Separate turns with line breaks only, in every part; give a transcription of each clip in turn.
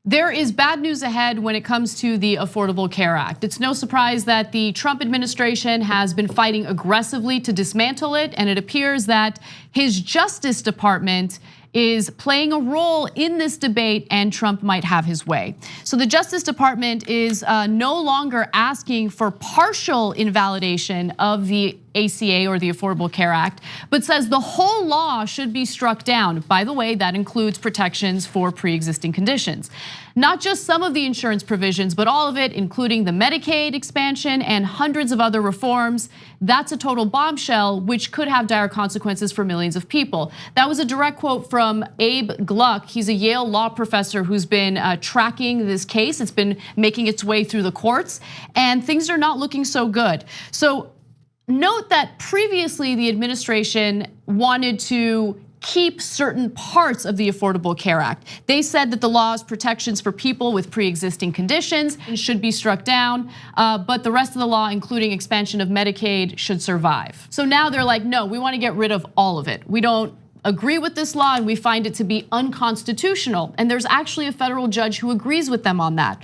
There is bad news ahead when it comes to the Affordable Care Act. It's no surprise that the Trump administration has been fighting aggressively to dismantle it, and it appears that his Justice Department is playing a role in this debate, and Trump might have his way. So the Justice Department is no longer asking for partial invalidation of the ACA or the Affordable Care Act, but says the whole law should be struck down. By the way, that includes protections for pre-existing conditions. Not just some of the insurance provisions, but all of it, including the Medicaid expansion and hundreds of other reforms. That's a total bombshell, which could have dire consequences for millions of people. That was a direct quote from Abe Gluck. He's a Yale law professor who's been tracking this case. It's been making its way through the courts, and things are not looking so good. So note that previously the administration wanted to keep certain parts of the Affordable Care Act. They said that the law's protections for people with pre-existing conditions should be struck down, but the rest of the law, including expansion of Medicaid, should survive. So now they're like, no, we want to get rid of all of it. We don't agree with this law and we find it to be unconstitutional. And there's actually a federal judge who agrees with them on that.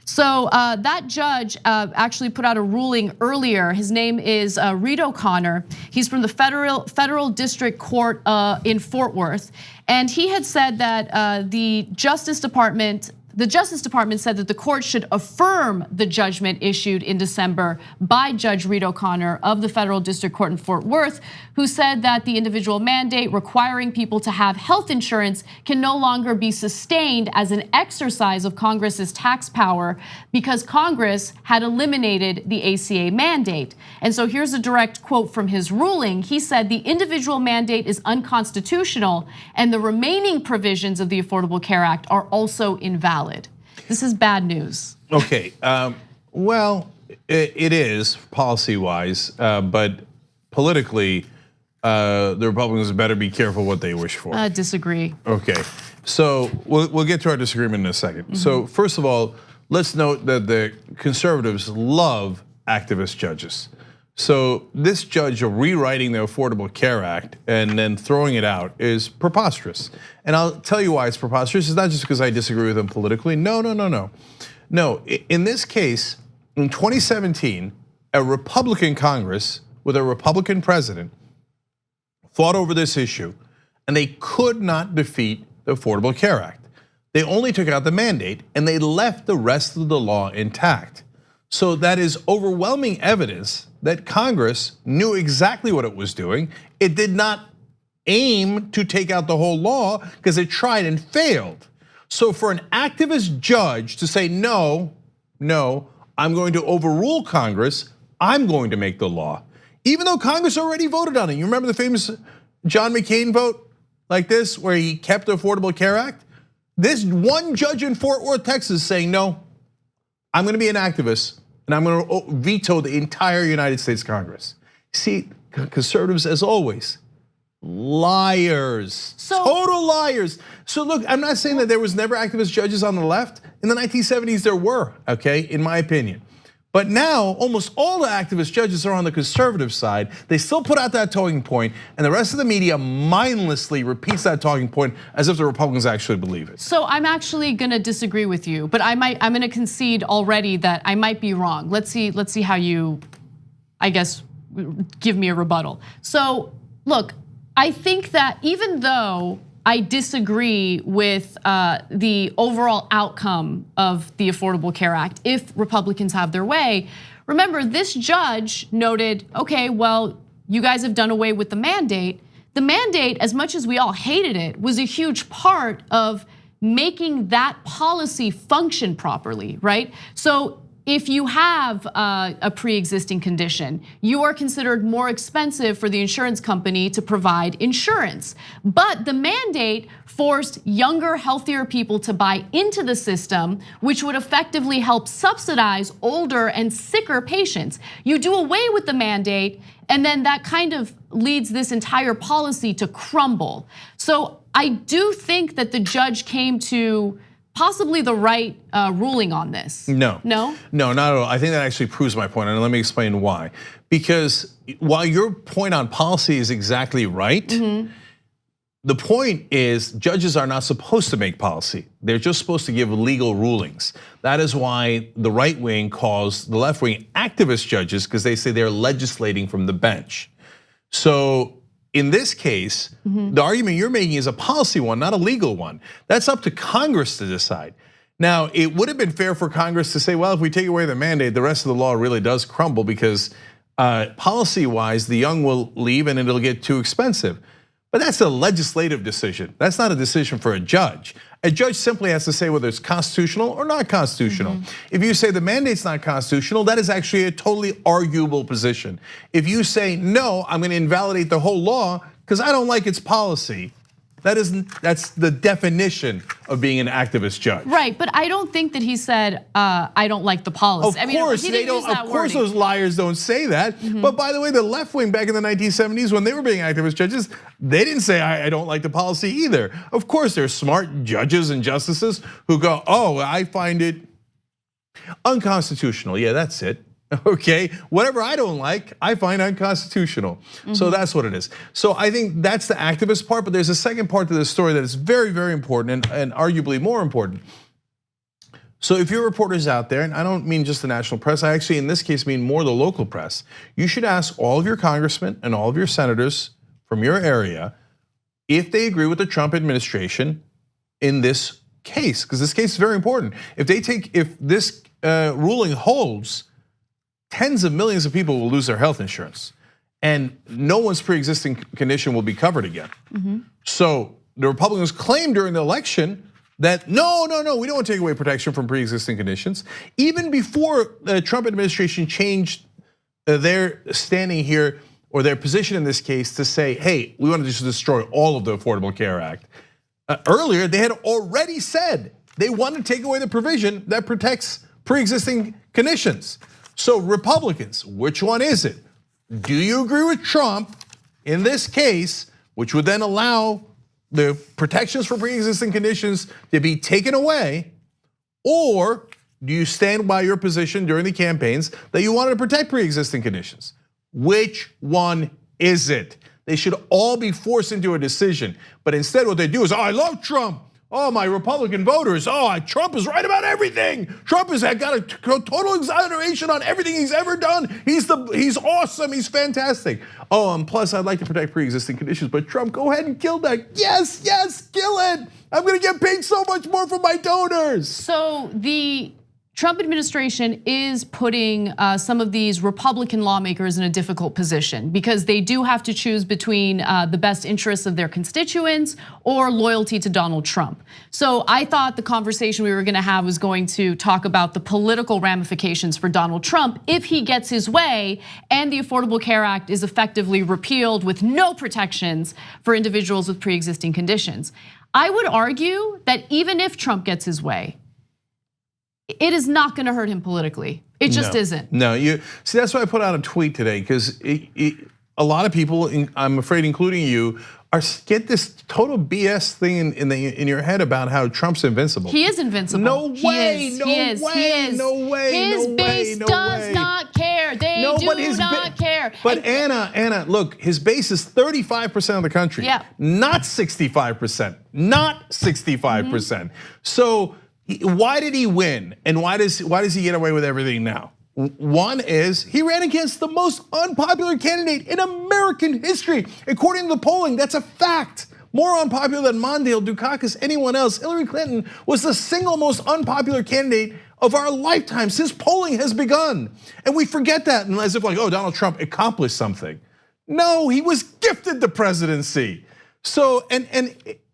So that judge actually put out a ruling earlier. His name is Reed O'Connor. He's from the Federal District Court in Fort Worth. And he had said that the Justice Department said that the court should affirm the judgment issued in December by Judge Reed O'Connor of the Federal District Court in Fort Worth, who said that the individual mandate requiring people to have health insurance can no longer be sustained as an exercise of Congress's tax power because Congress had eliminated the ACA mandate. And so here's a direct quote from his ruling. He said the individual mandate is unconstitutional and the remaining provisions of the Affordable Care Act are also invalid. This is bad news.
Okay, well, it is policy-wise, but politically, the Republicans better be careful what they wish for.
Disagree.
Okay, so we'll get to our disagreement in a second. So first of all, let's note that the conservatives love activist judges. So this judge rewriting the Affordable Care Act and then throwing it out is preposterous. And I'll tell you why it's preposterous. It's not just because I disagree with him politically. No. No, in this case, in 2017, a Republican Congress with a Republican president fought over this issue and they could not defeat the Affordable Care Act. They only took out the mandate and they left the rest of the law intact. So that is overwhelming evidence that Congress knew exactly what it was doing. It did not aim to take out the whole law because it tried and failed. So for an activist judge to say, no, I'm going to overrule Congress, I'm going to make the law. Even though Congress already voted on it. You remember the famous John McCain vote like this where he kept the Affordable Care Act? This one judge in Fort Worth, Texas saying, no, I'm gonna be an activist and I'm gonna veto the entire United States Congress. See, conservatives, as always, liars, total liars. So look, I'm not saying that there was never activist judges on the left. In the 1970s, there were, okay, in my opinion. But now, almost all the activist judges are on the conservative side. They still put out that talking point, and the rest of the media mindlessly repeats that talking point as if the Republicans actually believe it.
So I'm actually gonna disagree with you, but I'm gonna concede already that I might be wrong. Let's see how you, I guess, give me a rebuttal. So look, I think that even though I disagree with the overall outcome of the Affordable Care Act if Republicans have their way. Remember, this judge noted, okay, well, you guys have done away with the mandate. The mandate, as much as we all hated it, was a huge part of making that policy function properly, right? So if you have a pre-existing condition, you are considered more expensive for the insurance company to provide insurance. But the mandate forced younger, healthier people to buy into the system, which would effectively help subsidize older and sicker patients. You do away with the mandate, and then that kind of leads this entire policy to crumble. So I do think that the judge came to possibly the right ruling on this.
No, not at all. I think that actually proves my point, and let me explain why. Because while your point on policy is exactly right, the point is judges are not supposed to make policy. They're just supposed to give legal rulings. That is why the right wing calls the left wing activist judges, because they say they're legislating from the bench. So in this case, the argument you're making is a policy one, not a legal one. That's up to Congress to decide. Now, it would have been fair for Congress to say, well, if we take away the mandate, the rest of the law really does crumble because policy-wise, the young will leave and it'll get too expensive. But that's a legislative decision. That's not a decision for a judge. A judge simply has to say whether it's constitutional or not constitutional. If you say the mandate's not constitutional, that is actually a totally arguable position. If you say, no, I'm gonna invalidate the whole law because I don't like its policy, that's the definition of being an activist judge.
Right, but I don't think that he said, I don't like the policy.
Of course, they don't. Of course, those liars don't say that. But by the way, the left wing back in the 1970s, when they were being activist judges, they didn't say I don't like the policy either. Of course, there's smart judges and justices who go, oh, I find it unconstitutional. Yeah, that's it. Okay, whatever I don't like, I find unconstitutional. So that's what it is. So I think that's the activist part, but there's a second part to this story that is very, very important and arguably more important. So if you're reporters out there, and I don't mean just the national press, I actually in this case mean more the local press, you should ask all of your congressmen and all of your senators from your area if they agree with the Trump administration in this case, because this case is very important. If this ruling holds, tens of millions of people will lose their health insurance, and no one's pre-existing condition will be covered again. So the Republicans claimed during the election that no, we don't want to take away protection from pre-existing conditions. Even before the Trump administration changed their standing here or their position in this case to say, hey, we want to just destroy all of the Affordable Care Act. Earlier, they had already said they want to take away the provision that protects pre-existing conditions. So Republicans, which one is it? Do you agree with Trump in this case, which would then allow the protections for pre-existing conditions to be taken away? Or do you stand by your position during the campaigns that you wanted to protect pre-existing conditions? Which one is it? They should all be forced into a decision. But instead what they do is, oh, I love Trump. Oh, my Republican voters, oh, Trump is right about everything. Trump has got a total exoneration on everything he's ever done. He's awesome, he's fantastic. Oh, and plus I'd like to protect pre-existing conditions, but Trump, go ahead and kill that. Yes, kill it. I'm gonna get paid so much more from my donors.
So the Trump administration is putting some of these Republican lawmakers in a difficult position because they do have to choose between the best interests of their constituents or loyalty to Donald Trump. So I thought the conversation we were gonna have was going to talk about the political ramifications for Donald Trump if he gets his way and the Affordable Care Act is effectively repealed with no protections for individuals with pre-existing conditions. I would argue that even if Trump gets his way, it is not gonna hurt him politically. It just isn't.
No, you see, that's why I put out a tweet today, because a lot of people, I'm afraid including you, get this total BS thing in your head about how Trump's invincible.
He is invincible.
No way, no way.
His base does not care. They do not care.
But Anna, look, his base is 35% of the country.
Yeah.
Not 65%. Not 65%. So why did he win? And why does he get away with everything now? One is he ran against the most unpopular candidate in American history. According to the polling, that's a fact. More unpopular than Mondale, Dukakis, anyone else. Hillary Clinton was the single most unpopular candidate of our lifetime since polling has begun. And we forget that, and as if like, oh, Donald Trump accomplished something. No, he was gifted the presidency. So, and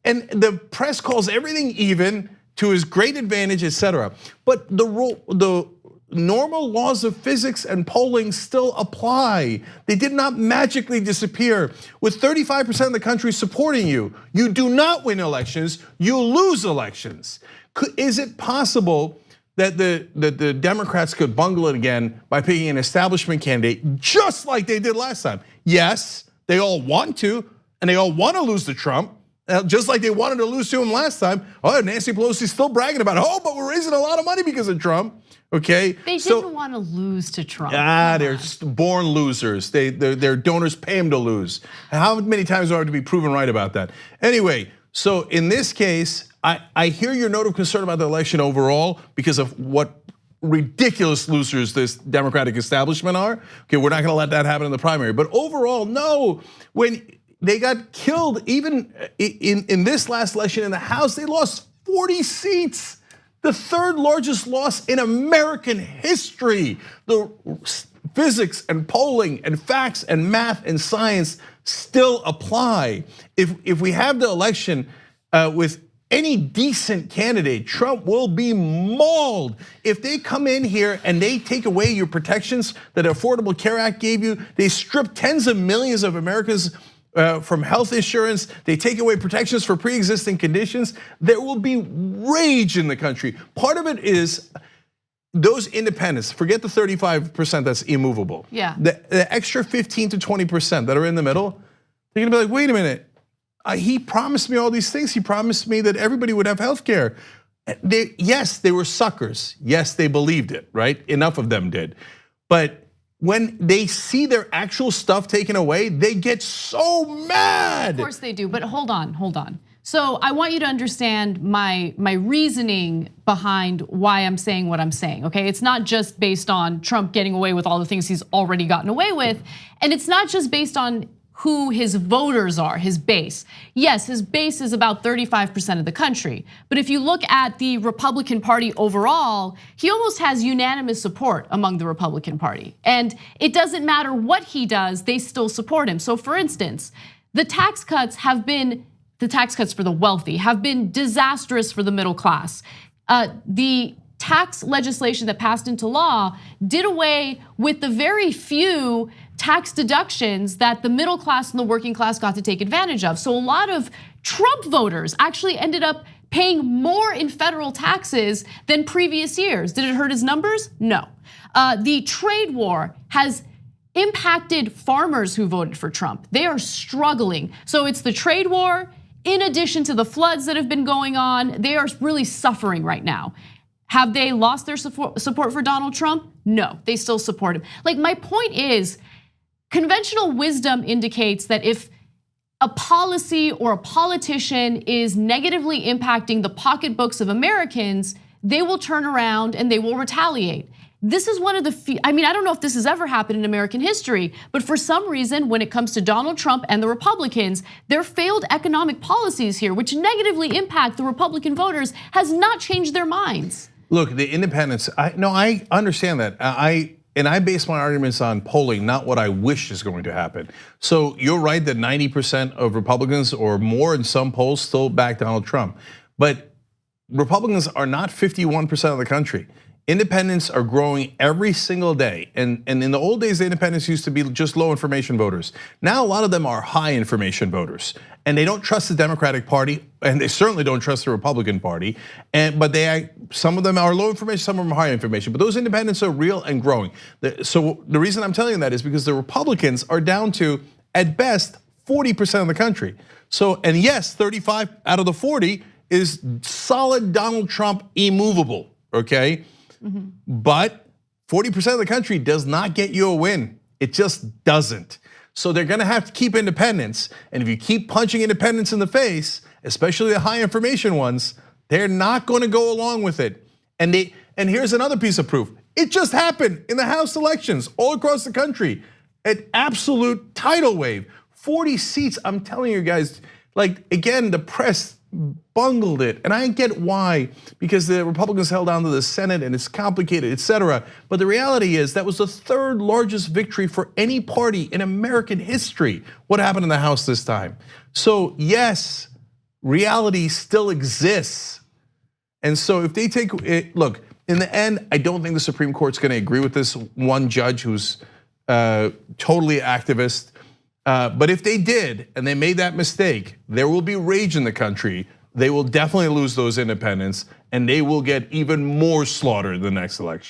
the press calls everything even, to his great advantage, etc. But the normal laws of physics and polling still apply. They did not magically disappear. With 35% of the country supporting you, you do not win elections, you lose elections. Is it possible that the Democrats could bungle it again by picking an establishment candidate just like they did last time? Yes, they all want to, and they all want to lose to Trump. Just like they wanted to lose to him last time. Oh, Nancy Pelosi's still bragging about it. Oh, but we're raising a lot of money because of Trump. Okay,
they didn't want to lose to Trump.
They're born losers. Their donors pay them to lose. How many times do I have to be proven right about that? Anyway, so in this case, I hear your note of concern about the election overall because of what ridiculous losers this Democratic establishment are. Okay, we're not going to let that happen in the primary. But overall, no. When they got killed, even in this last election in the House, they lost 40 seats. The third largest loss in American history. The physics and polling and facts and math and science still apply. If we have the election with any decent candidate, Trump will be mauled. If they come in here and they take away your protections that the Affordable Care Act gave you, they strip tens of millions of Americans from health insurance, they take away protections for pre-existing conditions, there will be rage in the country. Part of it is those independents, forget the 35% that's immovable.
Yeah.
The extra 15 to 20% that are in the middle, they're gonna be like, wait a minute, he promised me all these things. He promised me that everybody would have health care. Yes, they were suckers. Yes, they believed it, right? Enough of them did. But when they see their actual stuff taken away, they get so mad.
Of course they do, but hold on. So I want you to understand my reasoning behind why I'm saying what I'm saying, okay? It's not just based on Trump getting away with all the things he's already gotten away with, and it's not just based on who his voters are, his base. Yes, his base is about 35% of the country. But if you look at the Republican Party overall, he almost has unanimous support among the Republican Party. And it doesn't matter what he does, they still support him. So for instance, the tax cuts for the wealthy have been disastrous for the middle class. The tax legislation that passed into law did away with the very few tax deductions that the middle class and the working class got to take advantage of. So a lot of Trump voters actually ended up paying more in federal taxes than previous years. Did it hurt his numbers? No. The trade war has impacted farmers who voted for Trump. They are struggling. So it's the trade war, in addition to the floods that have been going on, they are really suffering right now. Have they lost their support for Donald Trump? No, they still support him. Like, my point is, conventional wisdom indicates that if a policy or a politician is negatively impacting the pocketbooks of Americans, they will turn around and they will retaliate. This is one of the few, I don't know if this has ever happened in American history, but for some reason, when it comes to Donald Trump and the Republicans, their failed economic policies here, which negatively impact the Republican voters, has not changed their minds.
Look, the independents, I understand that. And I base my arguments on polling, not what I wish is going to happen. So you're right that 90% of Republicans or more in some polls still back Donald Trump. But Republicans are not 51% of the country. Independents are growing every single day. And in the old days, the independents used to be just low information voters. Now a lot of them are high information voters. And they don't trust the Democratic Party, and they certainly don't trust the Republican Party. But some of them are low information, some of them are high information. But those independents are real and growing. So the reason I'm telling you that is because the Republicans are down to, at best, 40% of the country. So, and yes, 35 out of the 40 is solid Donald Trump immovable, okay? But 40% of the country does not get you a win. It just doesn't. So they're gonna have to keep independents. And if you keep punching independents in the face, especially the high information ones, they're not gonna go along with it. And here's another piece of proof. It just happened in the House elections all across the country. An absolute tidal wave. 40 seats, I'm telling you guys, like, again, the press bungled it, and I get why, because the Republicans held on to the Senate and it's complicated, etc. But the reality is that was the third largest victory for any party in American history. What happened in the House this time? So yes, reality still exists. And so if they take it, look, in the end, I don't think the Supreme Court's gonna agree with this one judge who's totally activist. But if they did, and they made that mistake, there will be rage in the country. They will definitely lose those independents, and they will get even more slaughtered in the next election.